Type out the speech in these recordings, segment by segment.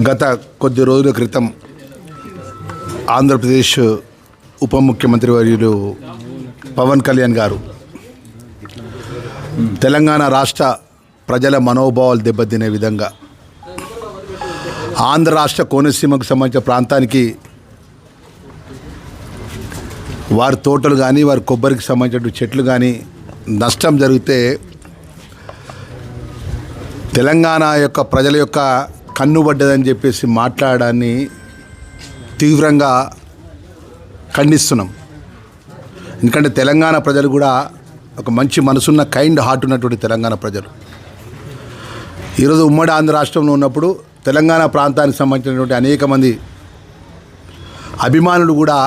గత కొద్ది రోజుల క్రితం ఆంధ్రప్రదేశ్ ఉప ముఖ్యమంత్రి వర్యులు పవన్ కళ్యాణ్ గారు తెలంగాణ రాష్ట్ర ప్రజల మనోభావాలు దెబ్బతినే విధంగా ఆంధ్ర రాష్ట్ర కోనసీమకు సంబంధించిన ప్రాంతానికి వారి తోటలు కానీ వారి కొబ్బరికి సంబంధించిన చెట్లు కానీ నష్టం జరిగితే తెలంగాణ యొక్క ప్రజల యొక్క కన్నుబడ్డదని చెప్పేసి మాట్లాడడాన్ని తీవ్రంగా ఖండిస్తున్నాం. ఎందుకంటే తెలంగాణ ప్రజలు కూడా ఒక మంచి మనసున్న కైండ్ హార్ట్ ఉన్నటువంటి తెలంగాణ ప్రజలు ఈరోజు ఉమ్మడి ఆంధ్ర రాష్ట్రంలో ఉన్నప్పుడు తెలంగాణ ప్రాంతానికి సంబంధించినటువంటి అనేక మంది అభిమానులు కూడా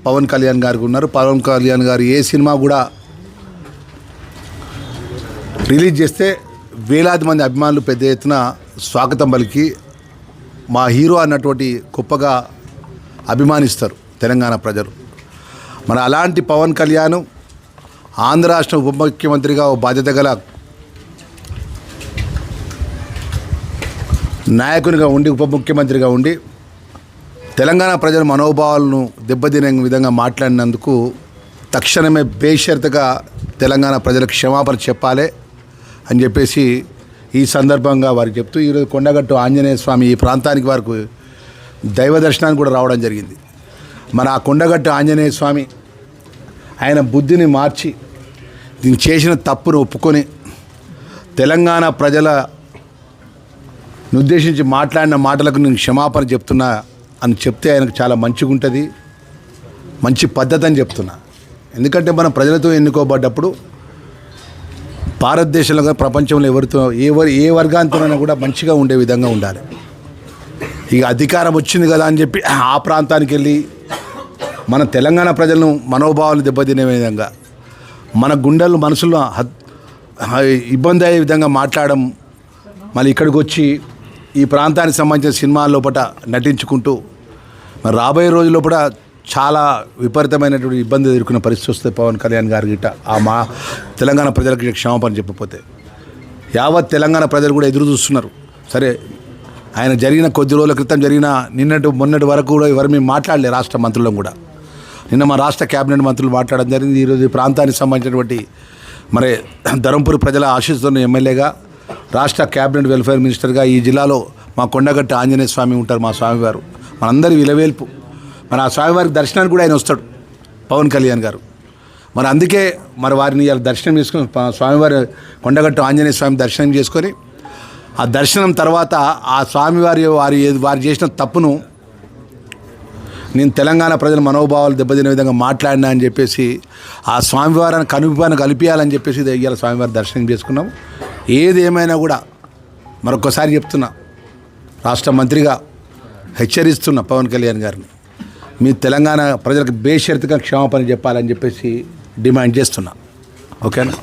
పవన్ కళ్యాణ్ గారికి ఉన్నారు. పవన్ కళ్యాణ్ గారు ఏ సినిమా కూడా రిలీజ్ చేస్తే వేలాది మంది అభిమానులు పెద్ద ఎత్తున స్వాగతం పలికి మా హీరో అన్నటువంటి గొప్పగా అభిమానిస్తారు తెలంగాణ ప్రజలు. మరి అలాంటి పవన్ కళ్యాణ్ ఆంధ్ర రాష్ట్ర ఉప ముఖ్యమంత్రిగా బాధ్యత గల నాయకునిగా ఉండి ఉప ముఖ్యమంత్రిగా ఉండి తెలంగాణ ప్రజల మనోభావాలను దెబ్బతినే విధంగా మాట్లాడినందుకు తక్షణమే బేషరతుగా తెలంగాణ ప్రజలకు క్షమాపణ చెప్పాలి అని చెప్పేసి ఈ సందర్భంగా వారికి చెప్తూ ఈరోజు కొండగట్టు ఆంజనేయ స్వామి ఈ ప్రాంతానికి వారికి దైవ దర్శనానికి కూడా రావడం జరిగింది. మరి ఆ కొండగట్టు ఆంజనేయ స్వామి ఆయన బుద్ధిని మార్చి దీన్ని చేసిన తప్పును ఒప్పుకొని తెలంగాణ ప్రజలను ఉద్దేశించి మాట్లాడిన మాటలకు నేను క్షమాపణ చెప్తున్నా అని చెప్తే ఆయనకు చాలా మంచిగా ఉంటుంది, మంచి పద్ధతి అని చెప్తున్నా. ఎందుకంటే మనం ప్రజలతో ఎన్నుకోబడ్డప్పుడు భారతదేశంలో ప్రపంచంలో ఏ వర్గాంతమైనా కూడా మంచిగా ఉండే విధంగా ఉండాలి. ఇక అధికారం వచ్చింది కదా అని చెప్పి ఆ ప్రాంతానికి వెళ్ళి మన తెలంగాణ ప్రజలను మనోభావాలు దెబ్బతినే విధంగా మన గుండెలు మనసులో ఇబ్బంది అయ్యే విధంగా మాట్లాడడం, మళ్ళీ ఇక్కడికి వచ్చి ఈ ప్రాంతానికి సంబంధించిన సినిమాల లోపల నటించుకుంటూ మరి రాబోయే రోజుల్లో కూడా చాలా విపరీతమైనటువంటి ఇబ్బంది ఎదుర్కొన్న పరిస్థితి వస్తుంది పవన్ కళ్యాణ్ గారి గిట్ట మా తెలంగాణ ప్రజలకు క్షమాపణ చెప్పకపోతే. యావత్ తెలంగాణ ప్రజలు కూడా ఎదురు చూస్తున్నారు. సరే, ఆయన జరిగిన కొద్ది రోజుల క్రితం జరిగిన మొన్నటి వరకు కూడా ఎవరు మేము మాట్లాడలే రాష్ట్ర మంత్రులను కూడా. నిన్న మా రాష్ట్ర క్యాబినెట్ మంత్రులు మాట్లాడడం జరిగింది. ఈరోజు ఈ ప్రాంతానికి సంబంధించినటువంటి మరి ధర్మపురి ప్రజల ఆశీస్సున్న ఎమ్మెల్యేగా రాష్ట్ర క్యాబినెట్ వెల్ఫేర్ మినిస్టర్గా ఈ జిల్లాలో మా కొండగట్టు ఆంజనేయ స్వామి ఉంటారు, మా స్వామివారు మనందరి విలవేల్పు. మరి ఆ స్వామివారికి దర్శనానికి కూడా ఆయన వస్తాడు పవన్ కళ్యాణ్ గారు. మరి అందుకే మరి వారిని ఇలా దర్శనం చేసుకొని స్వామివారి కొండగట్టు ఆంజనేయ స్వామి దర్శనం చేసుకొని ఆ దర్శనం తర్వాత ఆ స్వామివారి వారు చేసిన తప్పును నేను తెలంగాణ ప్రజల మనోభావాలు దెబ్బతినే విధంగా మాట్లాడినా అని చెప్పేసి ఆ స్వామివారిని కనుపాన కలిపియాలని చెప్పేసి ఇవాళ స్వామివారి దర్శనం చేసుకున్నాం. ఏది ఏమైనా కూడా మరొకసారి చెప్తున్నా, రాష్ట్ర మంత్రిగా హెచ్చరిస్తున్న పవన్ కళ్యాణ్ గారిని, మీ తెలంగాణ ప్రజలకు బేషరతుగా క్షమాపణ చెప్పాలని చెప్పేసి డిమాండ్ చేస్తున్నా. ఓకేనా?